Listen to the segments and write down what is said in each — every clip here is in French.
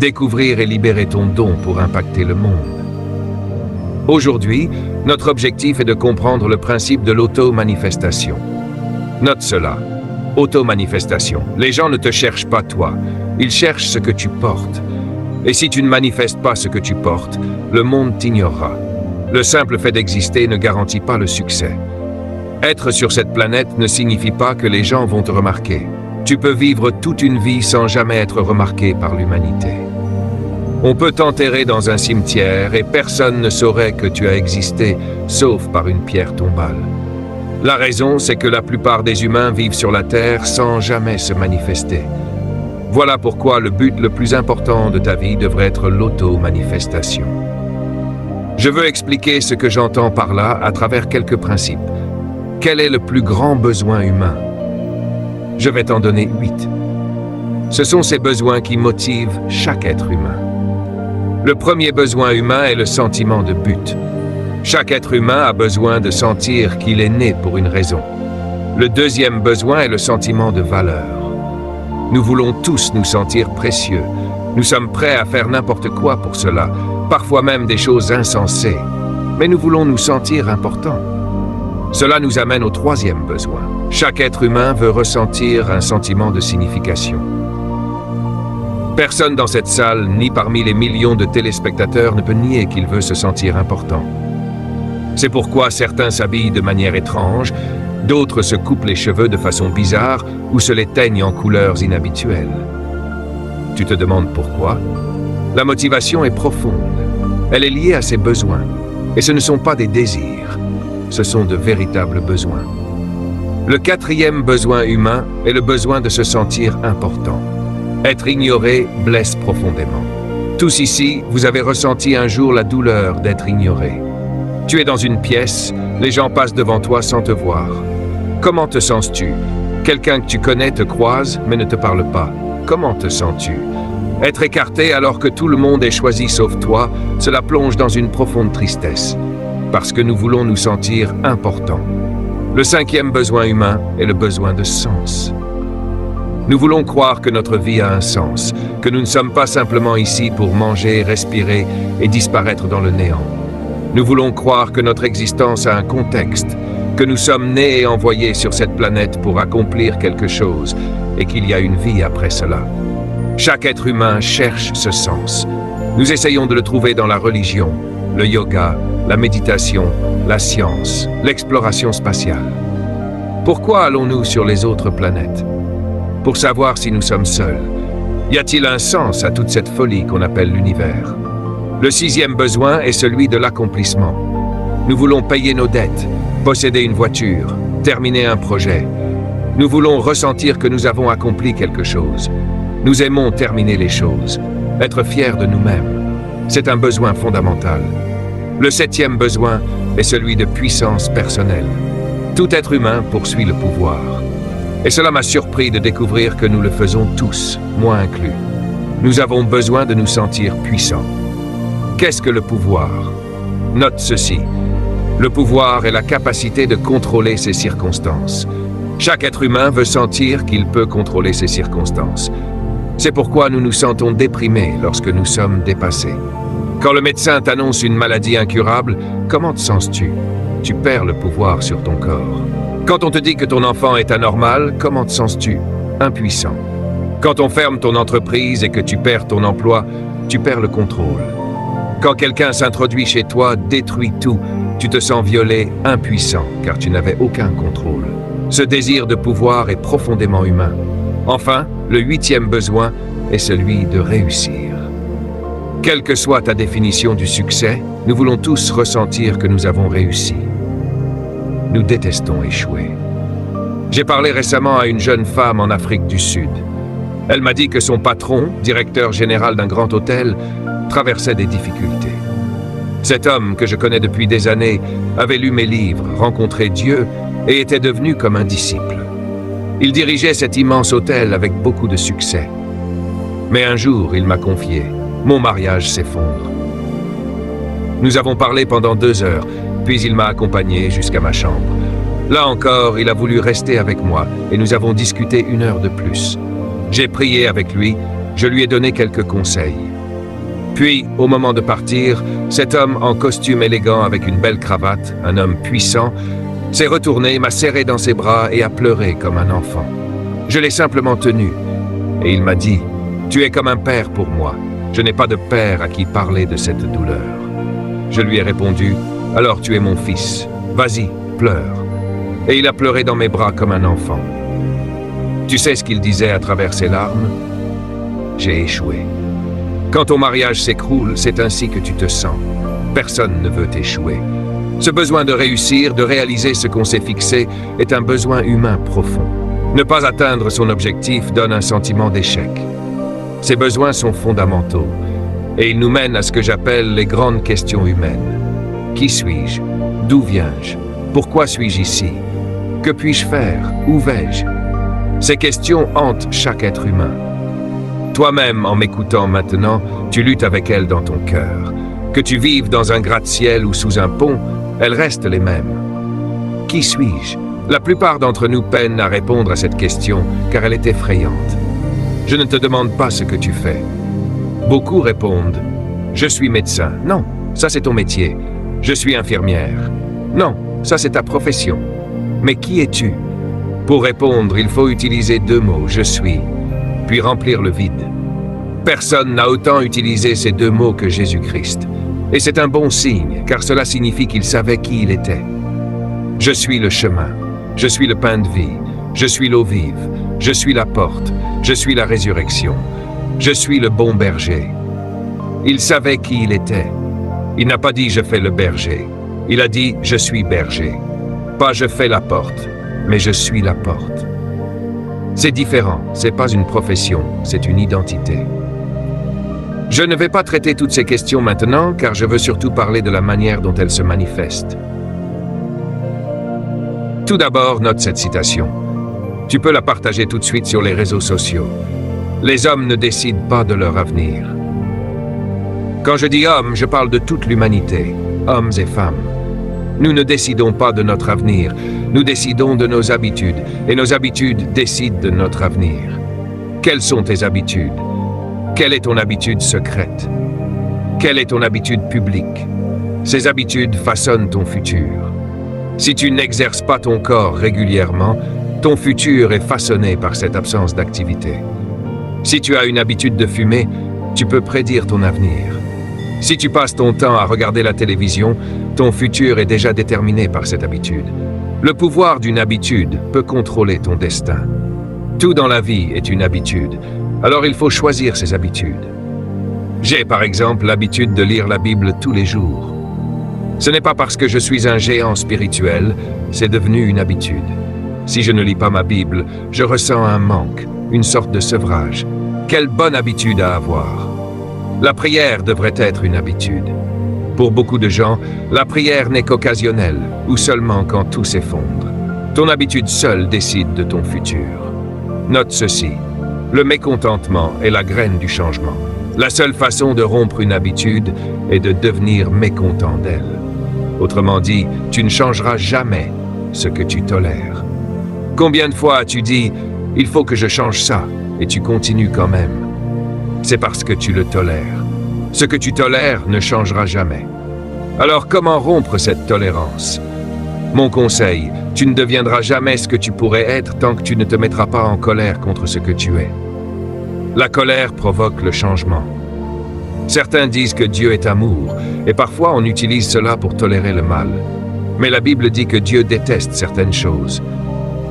découvrir et libérer ton don pour impacter le monde. Aujourd'hui, notre objectif est de comprendre le principe de l'auto-manifestation. Note cela. Auto-manifestation. Les gens ne te cherchent pas toi, ils cherchent ce que tu portes. Et si tu ne manifestes pas ce que tu portes, le monde t'ignorera. Le simple fait d'exister ne garantit pas le succès. Être sur cette planète ne signifie pas que les gens vont te remarquer. Tu peux vivre toute une vie sans jamais être remarqué par l'humanité. On peut t'enterrer dans un cimetière et personne ne saurait que tu as existé, sauf par une pierre tombale. La raison, c'est que la plupart des humains vivent sur la Terre sans jamais se manifester. Voilà pourquoi le but le plus important de ta vie devrait être l'auto-manifestation. Je veux expliquer ce que j'entends par là à travers quelques principes. Quel est le plus grand besoin humain? Je vais t'en donner 8. Ce sont ces besoins qui motivent chaque être humain. Le premier besoin humain est le sentiment de but. Chaque être humain a besoin de sentir qu'il est né pour une raison. Le deuxième besoin est le sentiment de valeur. Nous voulons tous nous sentir précieux. Nous sommes prêts à faire n'importe quoi pour cela, parfois même des choses insensées. Mais nous voulons nous sentir importants. Cela nous amène au troisième besoin. Chaque être humain veut ressentir un sentiment de signification. Personne dans cette salle, ni parmi les millions de téléspectateurs, ne peut nier qu'il veut se sentir important. C'est pourquoi certains s'habillent de manière étrange, d'autres se coupent les cheveux de façon bizarre ou se les teignent en couleurs inhabituelles. Tu te demandes pourquoi? La motivation est profonde. Elle est liée à ses besoins. Et ce ne sont pas des désirs. Ce sont de véritables besoins. Le quatrième besoin humain est le besoin de se sentir important. Être ignoré blesse profondément. Tous ici, vous avez ressenti un jour la douleur d'être ignoré. Tu es dans une pièce, les gens passent devant toi sans te voir. Comment te sens-tu? Quelqu'un que tu connais te croise mais ne te parle pas. Comment te sens-tu? Être écarté alors que tout le monde est choisi sauf toi, cela plonge dans une profonde tristesse. Parce que nous voulons nous sentir importants. Le cinquième besoin humain est le besoin de sens. Nous voulons croire que notre vie a un sens, que nous ne sommes pas simplement ici pour manger, respirer et disparaître dans le néant. Nous voulons croire que notre existence a un contexte, que nous sommes nés et envoyés sur cette planète pour accomplir quelque chose et qu'il y a une vie après cela. Chaque être humain cherche ce sens. Nous essayons de le trouver dans la religion, le yoga, la méditation, la science, l'exploration spatiale. Pourquoi allons-nous sur les autres planètes? Pour savoir si nous sommes seuls. Y a-t-il un sens à toute cette folie qu'on appelle l'univers? Le sixième besoin est celui de l'accomplissement. Nous voulons payer nos dettes, posséder une voiture, terminer un projet. Nous voulons ressentir que nous avons accompli quelque chose. Nous aimons terminer les choses, être fiers de nous-mêmes. C'est un besoin fondamental. Le septième besoin est celui de puissance personnelle. Tout être humain poursuit le pouvoir. Et cela m'a surpris de découvrir que nous le faisons tous, moi inclus. Nous avons besoin de nous sentir puissants. Qu'est-ce que le pouvoir? Note ceci. Le pouvoir est la capacité de contrôler ses circonstances. Chaque être humain veut sentir qu'il peut contrôler ses circonstances. C'est pourquoi nous nous sentons déprimés lorsque nous sommes dépassés. Quand le médecin t'annonce une maladie incurable, comment te sens-tu? Tu perds le pouvoir sur ton corps. Quand on te dit que ton enfant est anormal, comment te sens-tu? Impuissant. Quand on ferme ton entreprise et que tu perds ton emploi, tu perds le contrôle. Quand quelqu'un s'introduit chez toi, détruit tout, tu te sens violé, impuissant, car tu n'avais aucun contrôle. Ce désir de pouvoir est profondément humain. Enfin, le huitième besoin est celui de réussir. Quelle que soit ta définition du succès, nous voulons tous ressentir que nous avons réussi. Nous détestons échouer. J'ai parlé récemment à une jeune femme en Afrique du Sud. Elle m'a dit que son patron, directeur général d'un grand hôtel, traversait des difficultés. Cet homme, que je connais depuis des années, avait lu mes livres, rencontré Dieu et était devenu comme un disciple. Il dirigeait cet immense hôtel avec beaucoup de succès. Mais un jour, il m'a confié, mon mariage s'effondre. Nous avons parlé pendant 2 heures, puis il m'a accompagné jusqu'à ma chambre. Là encore, il a voulu rester avec moi et nous avons discuté 1 heure de plus. J'ai prié avec lui Je lui ai donné quelques conseils. Puis, au moment de partir, cet homme en costume élégant avec une belle cravate, un homme puissant, s'est retourné, m'a serré dans ses bras et a pleuré comme un enfant. Je l'ai simplement tenu, et il m'a dit « Tu es comme un père pour moi. Je n'ai pas de père à qui parler de cette douleur. » Je lui ai répondu « Alors tu es mon fils. Vas-y, pleure. » Et il a pleuré dans mes bras comme un enfant. Tu sais ce qu'il disait à travers ses larmes? J'ai échoué. Quand ton mariage s'écroule, c'est ainsi que tu te sens. Personne ne veut échouer. Ce besoin de réussir, de réaliser ce qu'on s'est fixé, est un besoin humain profond. Ne pas atteindre son objectif donne un sentiment d'échec. Ces besoins sont fondamentaux, et ils nous mènent à ce que j'appelle les grandes questions humaines. Qui suis-je? D'où viens-je? Pourquoi suis-je ici? Que puis-je faire? Où vais-je? Ces questions hantent chaque être humain. Toi-même, en m'écoutant maintenant, tu luttes avec elles dans ton cœur. Que tu vives dans un gratte-ciel ou sous un pont, elles restent les mêmes. Qui suis-je? La plupart d'entre nous peinent à répondre à cette question, car elle est effrayante. Je ne te demande pas ce que tu fais. Beaucoup répondent « Je suis médecin ». Non, ça c'est ton métier. Je suis infirmière. Non, ça c'est ta profession. Mais qui es-tu? Pour répondre, il faut utiliser deux mots « je suis », puis remplir le vide. Personne n'a autant utilisé ces deux mots que Jésus-Christ. Et c'est un bon signe, car cela signifie qu'il savait qui il était. Je suis le chemin, je suis le pain de vie, je suis l'eau vive, je suis la porte, je suis la résurrection, je suis le bon berger. Il savait qui il était. Il n'a pas dit « je fais le berger ». Il a dit « je suis berger ». Pas « je fais la porte », mais « je suis la porte ». C'est différent, c'est pas une profession, c'est une identité. Je ne vais pas traiter toutes ces questions maintenant, car je veux surtout parler de la manière dont elles se manifestent. Tout d'abord, note cette citation. Tu peux la partager tout de suite sur les réseaux sociaux. Les hommes ne décident pas de leur avenir. Quand je dis hommes, je parle de toute l'humanité, hommes et femmes. Nous ne décidons pas de notre avenir, nous décidons de nos habitudes, et nos habitudes décident de notre avenir. Quelles sont tes habitudes? Quelle est ton habitude secrète? Quelle est ton habitude publique? Ces habitudes façonnent ton futur. Si tu n'exerces pas ton corps régulièrement, ton futur est façonné par cette absence d'activité. Si tu as une habitude de fumer, tu peux prédire ton avenir. Si tu passes ton temps à regarder la télévision, ton futur est déjà déterminé par cette habitude. Le pouvoir d'une habitude peut contrôler ton destin. Tout dans la vie est une habitude, alors il faut choisir ses habitudes. J'ai par exemple l'habitude de lire la Bible tous les jours. Ce n'est pas parce que je suis un géant spirituel, c'est devenu une habitude. Si je ne lis pas ma Bible, je ressens un manque, une sorte de sevrage. Quelle bonne habitude à avoir! La prière devrait être une habitude. Pour beaucoup de gens, la prière n'est qu'occasionnelle, ou seulement quand tout s'effondre. Ton habitude seule décide de ton futur. Note ceci, le mécontentement est la graine du changement. La seule façon de rompre une habitude est de devenir mécontent d'elle. Autrement dit, tu ne changeras jamais ce que tu tolères. Combien de fois as-tu dit « il faut que je change ça » et tu continues quand même? C'est parce que tu le tolères. Ce que tu tolères ne changera jamais. Alors comment rompre cette tolérance? Mon conseil, tu ne deviendras jamais ce que tu pourrais être tant que tu ne te mettras pas en colère contre ce que tu es. La colère provoque le changement. Certains disent que Dieu est amour, et parfois on utilise cela pour tolérer le mal. Mais la Bible dit que Dieu déteste certaines choses.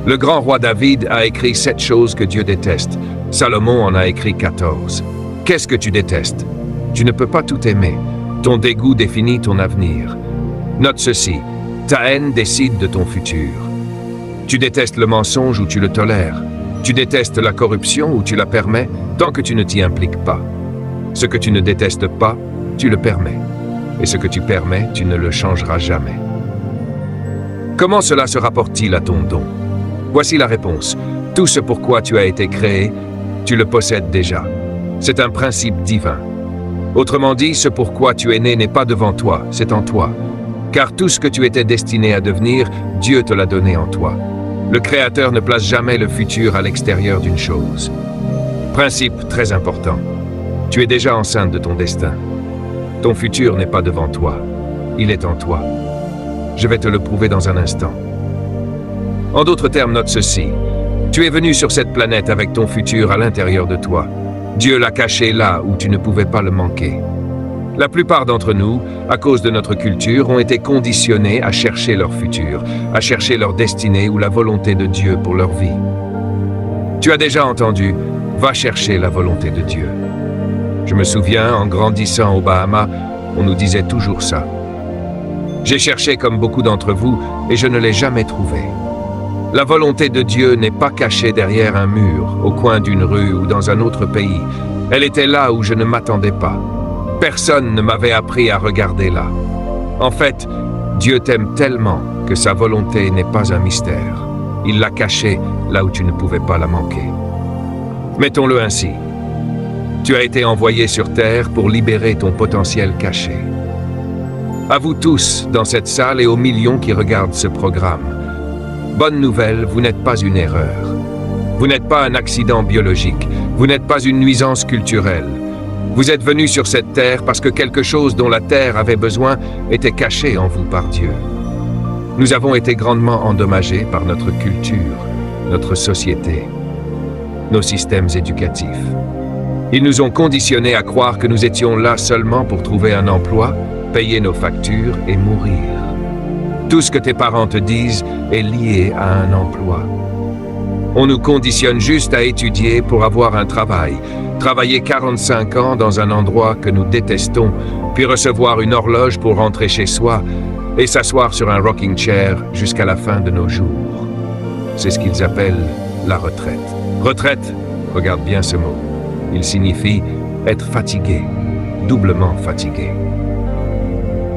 Le grand roi David a écrit 7 choses que Dieu déteste. Salomon en a écrit 14. Qu'est-ce que tu détestes? Tu ne peux pas tout aimer. Ton dégoût définit ton avenir. Note ceci, ta haine décide de ton futur. Tu détestes le mensonge ou tu le tolères. Tu détestes la corruption ou tu la permets tant que tu ne t'y impliques pas. Ce que tu ne détestes pas, tu le permets. Et ce que tu permets, tu ne le changeras jamais. Comment cela se rapporte-t-il à ton don? Voici la réponse. Tout ce pourquoi tu as été créé, tu le possèdes déjà. C'est un principe divin. Autrement dit, ce pourquoi tu es né n'est pas devant toi, c'est en toi. Car tout ce que tu étais destiné à devenir, Dieu te l'a donné en toi. Le Créateur ne place jamais le futur à l'extérieur d'une chose. Principe très important. Tu es déjà enceinte de ton destin. Ton futur n'est pas devant toi. Il est en toi. Je vais te le prouver dans un instant. En d'autres termes, note ceci. Tu es venu sur cette planète avec ton futur à l'intérieur de toi. Dieu l'a caché là où tu ne pouvais pas le manquer. La plupart d'entre nous, à cause de notre culture, ont été conditionnés à chercher leur futur, à chercher leur destinée ou la volonté de Dieu pour leur vie. Tu as déjà entendu « Va chercher la volonté de Dieu ». Je me souviens, en grandissant aux Bahamas, on nous disait toujours ça. J'ai cherché comme beaucoup d'entre vous et je ne l'ai jamais trouvée. La volonté de Dieu n'est pas cachée derrière un mur, au coin d'une rue ou dans un autre pays. Elle était là où je ne m'attendais pas. Personne ne m'avait appris à regarder là. En fait, Dieu t'aime tellement que sa volonté n'est pas un mystère. Il l'a cachée là où tu ne pouvais pas la manquer. Mettons-le ainsi. Tu as été envoyé sur Terre pour libérer ton potentiel caché. À vous tous, dans cette salle et aux millions qui regardent ce programme, bonne nouvelle, vous n'êtes pas une erreur. Vous n'êtes pas un accident biologique. Vous n'êtes pas une nuisance culturelle. Vous êtes venu sur cette terre parce que quelque chose dont la terre avait besoin était caché en vous par Dieu. Nous avons été grandement endommagés par notre culture, notre société, nos systèmes éducatifs. Ils nous ont conditionnés à croire que nous étions là seulement pour trouver un emploi, payer nos factures et mourir. Tout ce que tes parents te disent est lié à un emploi. On nous conditionne juste à étudier pour avoir un travail, travailler 45 ans dans un endroit que nous détestons, puis recevoir une horloge pour rentrer chez soi et s'asseoir sur un rocking chair jusqu'à la fin de nos jours. C'est ce qu'ils appellent la retraite. Retraite, regarde bien ce mot. Il signifie être fatigué, doublement fatigué.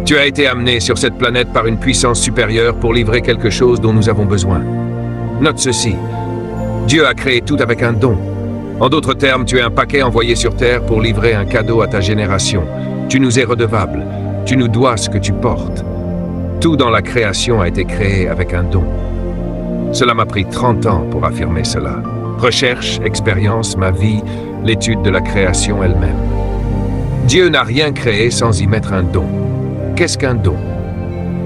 Tu as été amené sur cette planète par une puissance supérieure pour livrer quelque chose dont nous avons besoin. Note ceci. Dieu a créé tout avec un don. En d'autres termes, tu es un paquet envoyé sur Terre pour livrer un cadeau à ta génération. Tu nous es redevable. Tu nous dois ce que tu portes. Tout dans la création a été créé avec un don. Cela m'a pris 30 ans pour affirmer cela. Recherche, expérience, ma vie, l'étude de la création elle-même. Dieu n'a rien créé sans y mettre un don. Qu'est-ce qu'un don?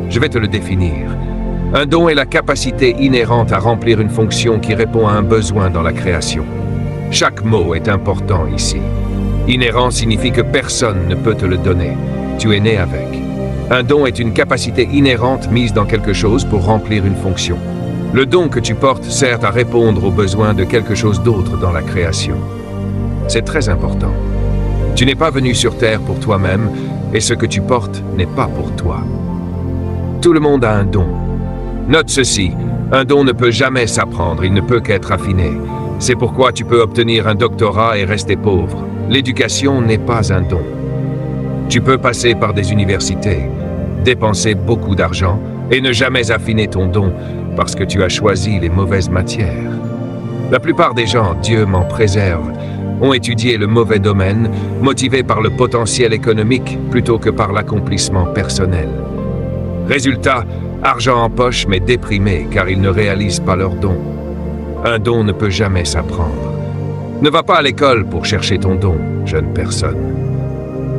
Je vais te le définir. Un don est la capacité inhérente à remplir une fonction qui répond à un besoin dans la création. Chaque mot est important ici. Inhérent signifie que personne ne peut te le donner. Tu es né avec. Un don est une capacité inhérente mise dans quelque chose pour remplir une fonction. Le don que tu portes sert à répondre aux besoins de quelque chose d'autre dans la création. C'est très important. Tu n'es pas venu sur Terre pour toi-même et ce que tu portes n'est pas pour toi. Tout le monde a un don. Note ceci, un don ne peut jamais s'apprendre, il ne peut qu'être affiné. C'est pourquoi tu peux obtenir un doctorat et rester pauvre. L'éducation n'est pas un don. Tu peux passer par des universités, dépenser beaucoup d'argent et ne jamais affiner ton don parce que tu as choisi les mauvaises matières. La plupart des gens, Dieu m'en préserve, ont étudié le mauvais domaine, motivés par le potentiel économique plutôt que par l'accomplissement personnel. Résultat, argent en poche mais déprimé car ils ne réalisent pas leur don. Un don ne peut jamais s'apprendre. Ne va pas à l'école pour chercher ton don, jeune personne.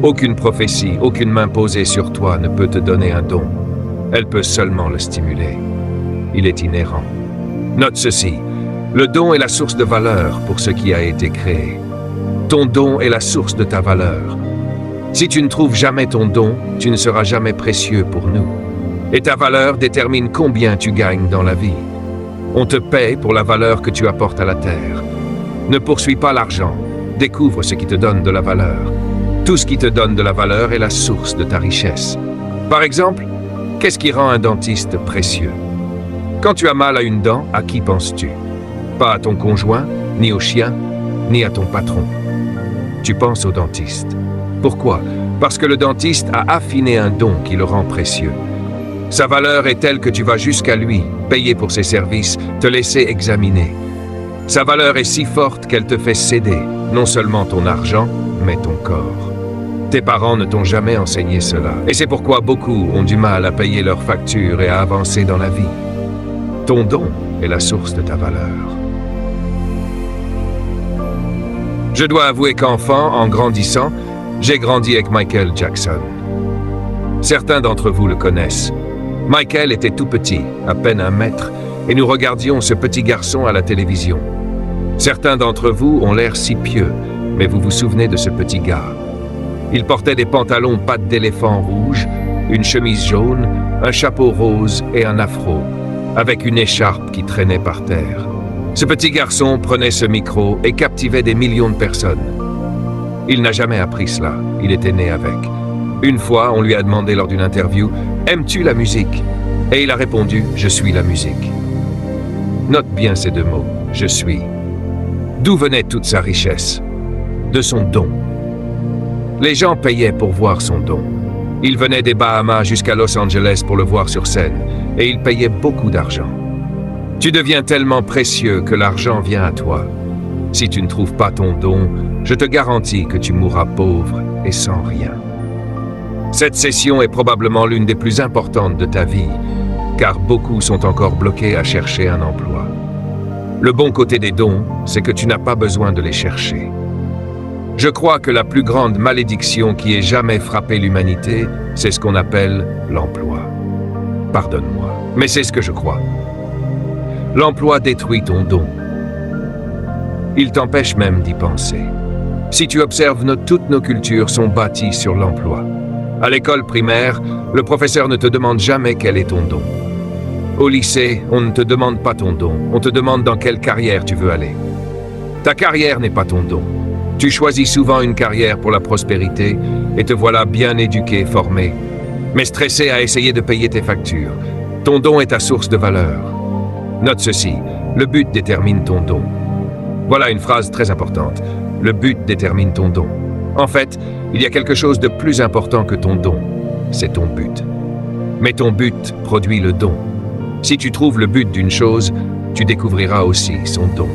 Aucune prophétie, aucune main posée sur toi ne peut te donner un don. Elle peut seulement le stimuler. Il est inhérent. Note ceci, le don est la source de valeur pour ce qui a été créé. Ton don est la source de ta valeur. Si tu ne trouves jamais ton don, tu ne seras jamais précieux pour nous. Et ta valeur détermine combien tu gagnes dans la vie. On te paie pour la valeur que tu apportes à la terre. Ne poursuis pas l'argent, découvre ce qui te donne de la valeur. Tout ce qui te donne de la valeur est la source de ta richesse. Par exemple, qu'est-ce qui rend un dentiste précieux? Quand tu as mal à une dent, à qui penses-tu? Pas à ton conjoint, ni au chien, ni à ton patron. Tu penses au dentiste. Pourquoi? Parce que le dentiste a affiné un don qui le rend précieux. Sa valeur est telle que tu vas jusqu'à lui, payer pour ses services, te laisser examiner. Sa valeur est si forte qu'elle te fait céder, non seulement ton argent, mais ton corps. Tes parents ne t'ont jamais enseigné cela, et c'est pourquoi beaucoup ont du mal à payer leurs factures et à avancer dans la vie. Ton don est la source de ta valeur. Je dois avouer qu'enfant, en grandissant, j'ai grandi avec Michael Jackson. Certains d'entre vous le connaissent. Michael était tout petit, à peine 1 mètre, et nous regardions ce petit garçon à la télévision. Certains d'entre vous ont l'air si pieux, mais vous vous souvenez de ce petit gars. Il portait des pantalons pattes d'éléphant rouges, une chemise jaune, un chapeau rose et un afro, avec une écharpe qui traînait par terre. Ce petit garçon prenait ce micro et captivait des millions de personnes. Il n'a jamais appris cela, il était né avec. Une fois, on lui a demandé lors d'une interview « Aimes-tu la musique ?» Et il a répondu « Je suis la musique ». Note bien ces 2 mots, « Je suis ». D'où venait toute sa richesse? De son don. Les gens payaient pour voir son don. Il venait des Bahamas jusqu'à Los Angeles pour le voir sur scène, et il payait beaucoup d'argent. Tu deviens tellement précieux que l'argent vient à toi. Si tu ne trouves pas ton don, je te garantis que tu mourras pauvre et sans rien. Cette session est probablement l'une des plus importantes de ta vie, car beaucoup sont encore bloqués à chercher un emploi. Le bon côté des dons, c'est que tu n'as pas besoin de les chercher. Je crois que la plus grande malédiction qui ait jamais frappé l'humanité, c'est ce qu'on appelle l'emploi. Pardonne-moi, mais c'est ce que je crois. L'emploi détruit ton don. Il t'empêche même d'y penser. Si tu observes, toutes nos cultures sont bâties sur l'emploi. À l'école primaire, le professeur ne te demande jamais quel est ton don. Au lycée, on ne te demande pas ton don, on te demande dans quelle carrière tu veux aller. Ta carrière n'est pas ton don. Tu choisis souvent une carrière pour la prospérité et te voilà bien éduqué, formé, mais stressé à essayer de payer tes factures. Ton don est ta source de valeur. Note ceci, le but détermine ton don. Voilà une phrase très importante. Le but détermine ton don. En fait, il y a quelque chose de plus important que ton don. C'est ton but. Mais ton but produit le don. Si tu trouves le but d'une chose, tu découvriras aussi son don.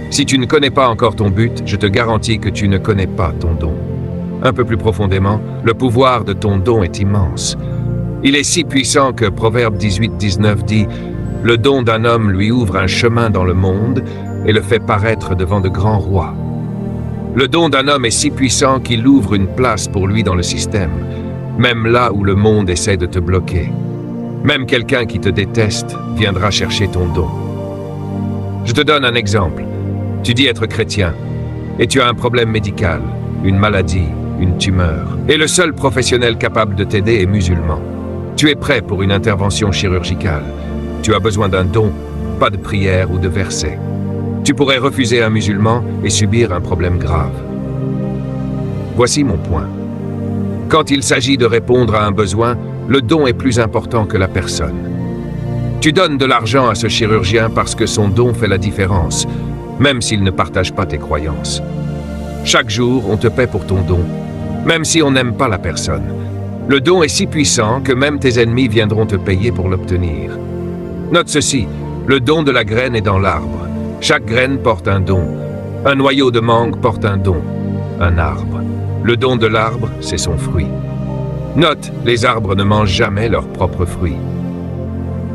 Si tu ne connais pas encore ton but, je te garantis que tu ne connais pas ton don. Un peu plus profondément, le pouvoir de ton don est immense. Il est si puissant que Proverbe 18-19 dit « Le don d'un homme lui ouvre un chemin dans le monde et le fait paraître devant de grands rois. » Le don d'un homme est si puissant qu'il ouvre une place pour lui dans le système, même là où le monde essaie de te bloquer. Même quelqu'un qui te déteste viendra chercher ton don. Je te donne un exemple. Tu dis être chrétien et tu as un problème médical, une maladie, une tumeur, et le seul professionnel capable de t'aider est musulman. Tu es prêt pour une intervention chirurgicale. Tu as besoin d'un don, pas de prière ou de verset. Tu pourrais refuser un musulman et subir un problème grave. Voici mon point. Quand il s'agit de répondre à un besoin, le don est plus important que la personne. Tu donnes de l'argent à ce chirurgien parce que son don fait la différence, même s'il ne partage pas tes croyances. Chaque jour, on te paie pour ton don, même si on n'aime pas la personne. Le don est si puissant que même tes ennemis viendront te payer pour l'obtenir. Note ceci, le don de la graine est dans l'arbre. Chaque graine porte un don. Un noyau de mangue porte un don, un arbre. Le don de l'arbre, c'est son fruit. Note, les arbres ne mangent jamais leurs propres fruits.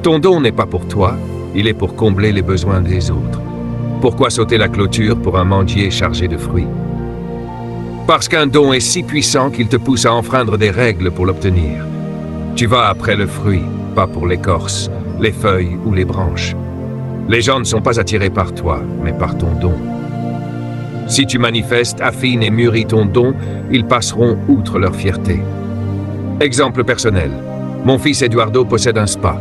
Ton don n'est pas pour toi, il est pour combler les besoins des autres. Pourquoi sauter la clôture pour un manguier chargé de fruits? Parce qu'un don est si puissant qu'il te pousse à enfreindre des règles pour l'obtenir. Tu vas après le fruit, pas pour l'écorce, les feuilles ou les branches. Les gens ne sont pas attirés par toi, mais par ton don. Si tu manifestes, affines et mûris ton don, ils passeront outre leur fierté. Exemple personnel. Mon fils Eduardo possède un spa.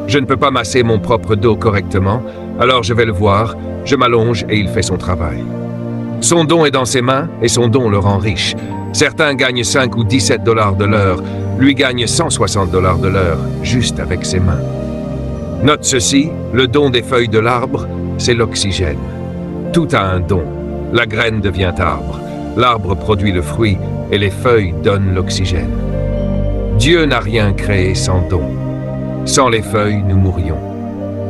Je ne peux pas masser mon propre dos correctement, alors je vais le voir, je m'allonge et il fait son travail. Son don est dans ses mains et son don le rend riche. Certains gagnent 5 ou 17 $ de l'heure, lui gagne 160 $ de l'heure, juste avec ses mains. Note ceci, le don des feuilles de l'arbre, c'est l'oxygène. Tout a un don. La graine devient arbre, l'arbre produit le fruit et les feuilles donnent l'oxygène. Dieu n'a rien créé sans don. Sans les feuilles, nous mourrions.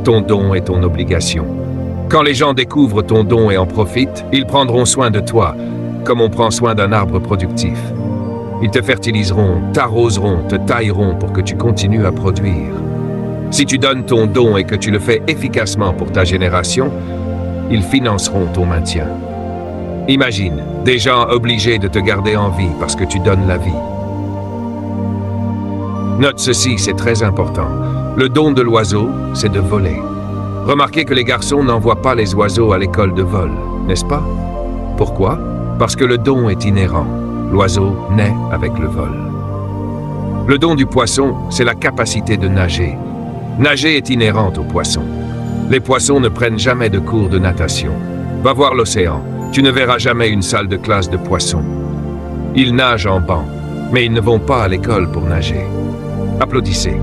Ton don est ton obligation. Quand les gens découvrent ton don et en profitent, ils prendront soin de toi, comme on prend soin d'un arbre productif. Ils te fertiliseront, t'arroseront, te tailleront pour que tu continues à produire. Si tu donnes ton don et que tu le fais efficacement pour ta génération, ils financeront ton maintien. Imagine, des gens obligés de te garder en vie parce que tu donnes la vie. Note ceci, c'est très important. Le don de l'oiseau, c'est de voler. Remarquez que les garçons n'envoient pas les oiseaux à l'école de vol, n'est-ce pas? Pourquoi? Parce que le don est inhérent. L'oiseau naît avec le vol. Le don du poisson, c'est la capacité de nager. Nager est inhérente aux poissons. Les poissons ne prennent jamais de cours de natation. Va voir l'océan. Tu ne verras jamais une salle de classe de poissons. Ils nagent en banc, mais ils ne vont pas à l'école pour nager. Applaudissez.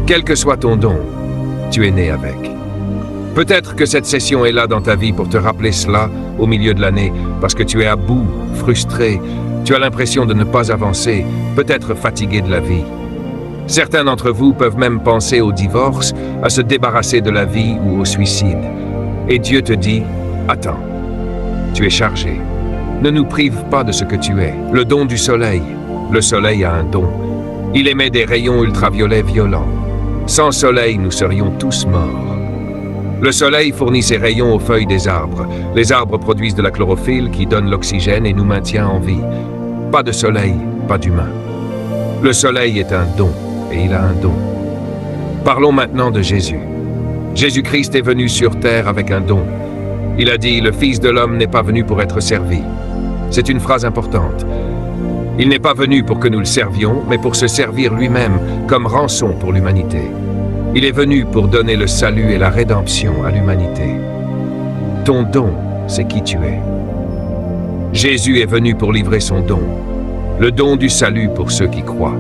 Quel que soit ton don, tu es né avec. Peut-être que cette session est là dans ta vie pour te rappeler cela au milieu de l'année, parce que tu es à bout, frustré, tu as l'impression de ne pas avancer, peut-être fatigué de la vie. Certains d'entre vous peuvent même penser au divorce, à se débarrasser de la vie ou au suicide. Et Dieu te dit, attends, tu es chargé. Ne nous prive pas de ce que tu es. Le don du soleil. Le soleil a un don. Il émet des rayons ultraviolets violents. Sans soleil, nous serions tous morts. Le soleil fournit ses rayons aux feuilles des arbres. Les arbres produisent de la chlorophylle qui donne l'oxygène et nous maintient en vie. Pas de soleil, pas d'humain. Le soleil est un don, et il a un don. Parlons maintenant de Jésus. Jésus-Christ est venu sur terre avec un don. Il a dit, le Fils de l'homme n'est pas venu pour être servi. C'est une phrase importante. Il n'est pas venu pour que nous le servions, mais pour se servir lui-même comme rançon pour l'humanité. Il est venu pour donner le salut et la rédemption à l'humanité. Ton don, c'est qui tu es. Jésus est venu pour livrer son don, le don du salut pour ceux qui croient.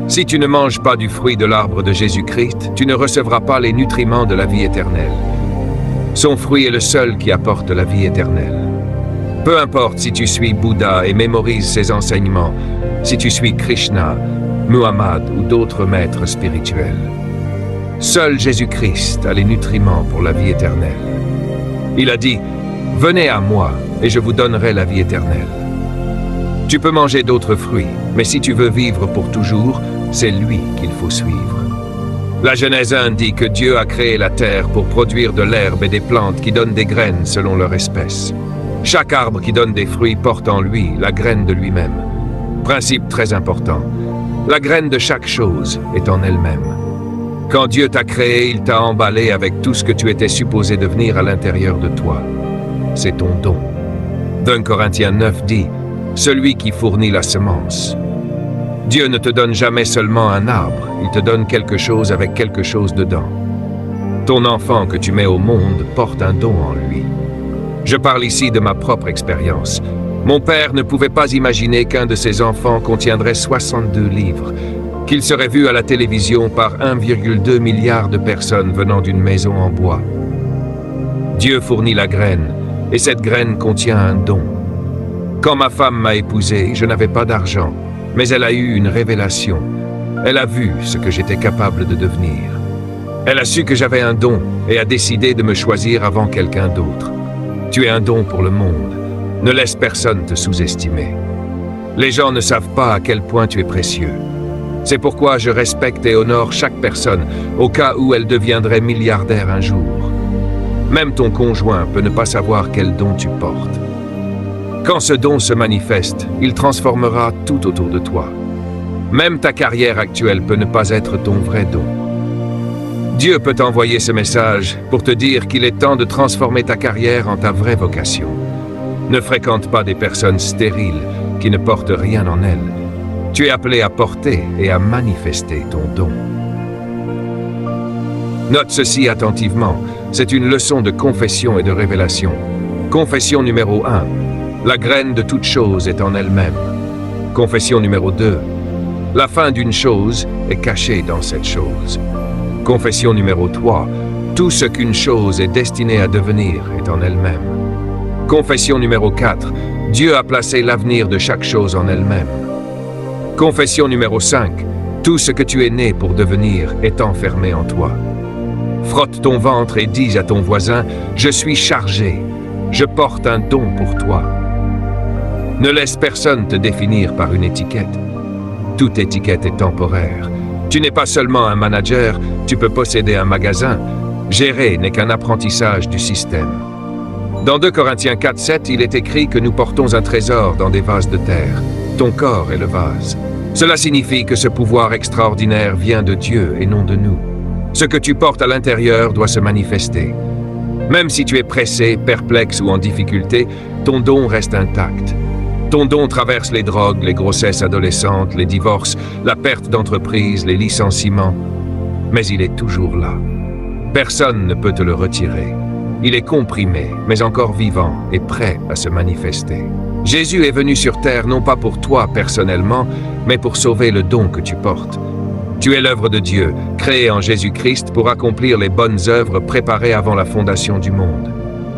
Si tu ne manges pas du fruit de l'arbre de Jésus-Christ, tu ne recevras pas les nutriments de la vie éternelle. Son fruit est le seul qui apporte la vie éternelle. Peu importe si tu suis Bouddha et mémorises ses enseignements, si tu suis Krishna, Muhammad ou d'autres maîtres spirituels. Seul Jésus-Christ a les nutriments pour la vie éternelle. Il a dit, « Venez à moi et je vous donnerai la vie éternelle. » Tu peux manger d'autres fruits, mais si tu veux vivre pour toujours, c'est lui qu'il faut suivre. La Genèse 1 dit que Dieu a créé la terre pour produire de l'herbe et des plantes qui donnent des graines selon leur espèce. Chaque arbre qui donne des fruits porte en lui la graine de lui-même. Principe très important. La graine de chaque chose est en elle-même. Quand Dieu t'a créé, il t'a emballé avec tout ce que tu étais supposé devenir à l'intérieur de toi. C'est ton don. 1 Corinthiens 9 dit, « Celui qui fournit la semence. » Dieu ne te donne jamais seulement un arbre, il te donne quelque chose avec quelque chose dedans. Ton enfant que tu mets au monde porte un don en lui. Je parle ici de ma propre expérience. Mon père ne pouvait pas imaginer qu'un de ses enfants contiendrait 62 livres, qu'il serait vu à la télévision par 1,2 milliard de personnes venant d'une maison en bois. Dieu fournit la graine, et cette graine contient un don. Quand ma femme m'a épousé, je n'avais pas d'argent, mais elle a eu une révélation. Elle a vu ce que j'étais capable de devenir. Elle a su que j'avais un don et a décidé de me choisir avant quelqu'un d'autre. Tu es un don pour le monde. Ne laisse personne te sous-estimer. Les gens ne savent pas à quel point tu es précieux. C'est pourquoi je respecte et honore chaque personne au cas où elle deviendrait milliardaire un jour. Même ton conjoint peut ne pas savoir quel don tu portes. Quand ce don se manifeste, il transformera tout autour de toi. Même ta carrière actuelle peut ne pas être ton vrai don. Dieu peut t'envoyer ce message pour te dire qu'il est temps de transformer ta carrière en ta vraie vocation. Ne fréquente pas des personnes stériles qui ne portent rien en elles. Tu es appelé à porter et à manifester ton don. Note ceci attentivement, c'est une leçon de confession et de révélation. Confession numéro 1. La graine de toute chose est en elle-même. Confession numéro 2. La fin d'une chose est cachée dans cette chose. Confession numéro 3. Tout ce qu'une chose est destinée à devenir est en elle-même. Confession numéro 4. Dieu a placé l'avenir de chaque chose en elle-même. Confession numéro 5. Tout ce que tu es né pour devenir est enfermé en toi. Frotte ton ventre et dis à ton voisin, « Je suis chargé, je porte un don pour toi. » Ne laisse personne te définir par une étiquette. Toute étiquette est temporaire. Tu n'es pas seulement un manager, tu peux posséder un magasin. Gérer n'est qu'un apprentissage du système. Dans 2 Corinthiens 4:7, il est écrit que nous portons un trésor dans des vases de terre. Ton corps est le vase. Cela signifie que ce pouvoir extraordinaire vient de Dieu et non de nous. Ce que tu portes à l'intérieur doit se manifester. Même si tu es pressé, perplexe ou en difficulté, ton don reste intact. Ton don traverse les drogues, les grossesses adolescentes, les divorces, la perte d'entreprise, les licenciements. Mais il est toujours là. Personne ne peut te le retirer. Il est comprimé, mais encore vivant et prêt à se manifester. Jésus est venu sur terre non pas pour toi personnellement, mais pour sauver le don que tu portes. Tu es l'œuvre de Dieu, créée en Jésus-Christ pour accomplir les bonnes œuvres préparées avant la fondation du monde.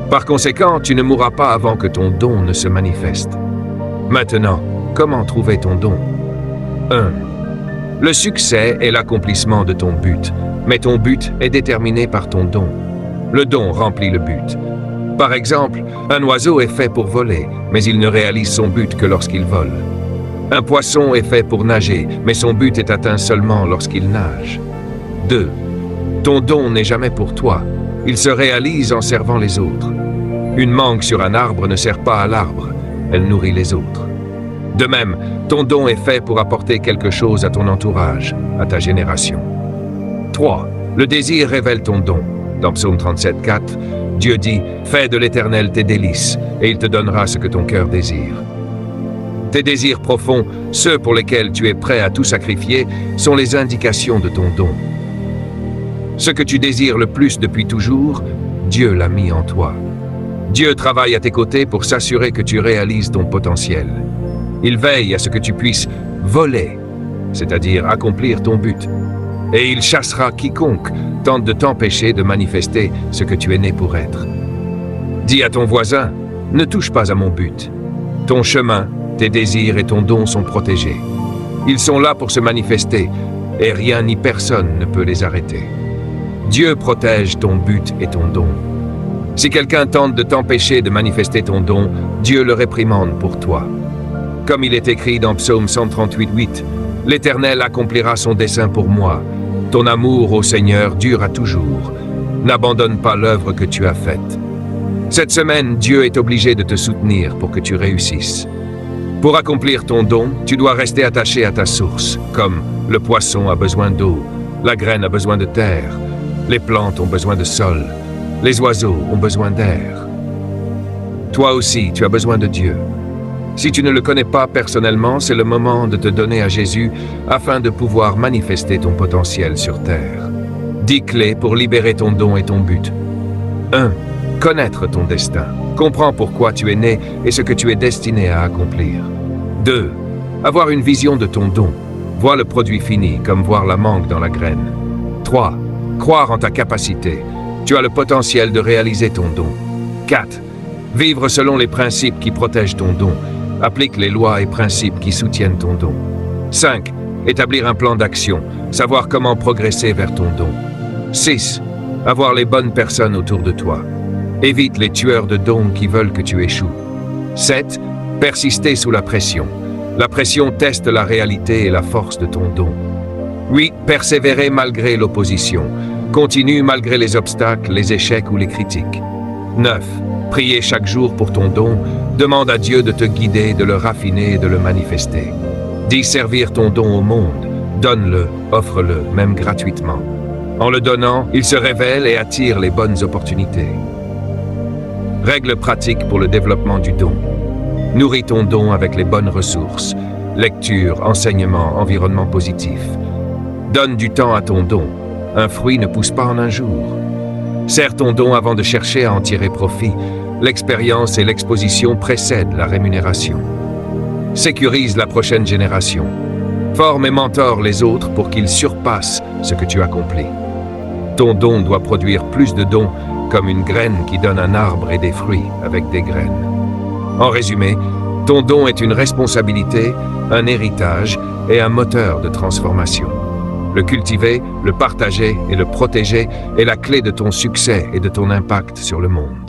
Par conséquent, tu ne mourras pas avant que ton don ne se manifeste. Maintenant, comment trouver ton don? 1. Le succès est l'accomplissement de ton but, mais ton but est déterminé par ton don. Le don remplit le but. Par exemple, un oiseau est fait pour voler, mais il ne réalise son but que lorsqu'il vole. Un poisson est fait pour nager, mais son but est atteint seulement lorsqu'il nage. 2. Ton don n'est jamais pour toi. Il se réalise en servant les autres. Une mangue sur un arbre ne sert pas à l'arbre, elle nourrit les autres. De même, ton don est fait pour apporter quelque chose à ton entourage, à ta génération. 3. Le désir révèle ton don. Dans Psaume 37:4, Dieu dit « Fais de l'Éternel tes délices, et il te donnera ce que ton cœur désire. » Tes désirs profonds, ceux pour lesquels tu es prêt à tout sacrifier, sont les indications de ton don. Ce que tu désires le plus depuis toujours, Dieu l'a mis en toi. Dieu travaille à tes côtés pour s'assurer que tu réalises ton potentiel. Il veille à ce que tu puisses voler, c'est-à-dire accomplir ton but. Et il chassera quiconque tente de t'empêcher de manifester ce que tu es né pour être. Dis à ton voisin, ne touche pas à mon but. Ton chemin, tes désirs et ton don sont protégés. Ils sont là pour se manifester, et rien ni personne ne peut les arrêter. Dieu protège ton but et ton don. Si quelqu'un tente de t'empêcher de manifester ton don, Dieu le réprimande pour toi. Comme il est écrit dans Psaume 138:8, « L'Éternel accomplira son dessein pour moi. Ton amour au Seigneur dure à toujours. N'abandonne pas l'œuvre que tu as faite. » Cette semaine, Dieu est obligé de te soutenir pour que tu réussisses. Pour accomplir ton don, tu dois rester attaché à ta source, comme le poisson a besoin d'eau, la graine a besoin de terre, les plantes ont besoin de sol, les oiseaux ont besoin d'air. Toi aussi, tu as besoin de Dieu. Si tu ne le connais pas personnellement, c'est le moment de te donner à Jésus afin de pouvoir manifester ton potentiel sur terre. 10 clés pour libérer ton don et ton but. 1. Connaître ton destin. Comprends pourquoi tu es né et ce que tu es destiné à accomplir. 2. Avoir une vision de ton don. Vois le produit fini, comme voir la mangue dans la graine. 3. Croire en ta capacité. Tu as le potentiel de réaliser ton don. 4. Vivre selon les principes qui protègent ton don. Applique les lois et principes qui soutiennent ton don. 5. Établir un plan d'action. Savoir comment progresser vers ton don. 6. Avoir les bonnes personnes autour de toi. Évite les tueurs de dons qui veulent que tu échoues. 7. Persister sous la pression. La pression teste la réalité et la force de ton don. 8. Persévérer malgré l'opposition. Continue malgré les obstacles, les échecs ou les critiques. 9. Prier chaque jour pour ton don. Demande à Dieu de te guider, de le raffiner et de le manifester. 10. Servir ton don au monde. Donne-le, offre-le, même gratuitement. En le donnant, il se révèle et attire les bonnes opportunités. Règles pratiques pour le développement du don. Nourris ton don avec les bonnes ressources. Lecture, enseignement, environnement positif. Donne du temps à ton don. Un fruit ne pousse pas en un jour. Sers ton don avant de chercher à en tirer profit. L'expérience et l'exposition précèdent la rémunération. Sécurise la prochaine génération. Forme et mentore les autres pour qu'ils surpassent ce que tu accomplis. Ton don doit produire plus de dons, comme une graine qui donne un arbre et des fruits avec des graines. En résumé, ton don est une responsabilité, un héritage et un moteur de transformation. Le cultiver, le partager et le protéger est la clé de ton succès et de ton impact sur le monde.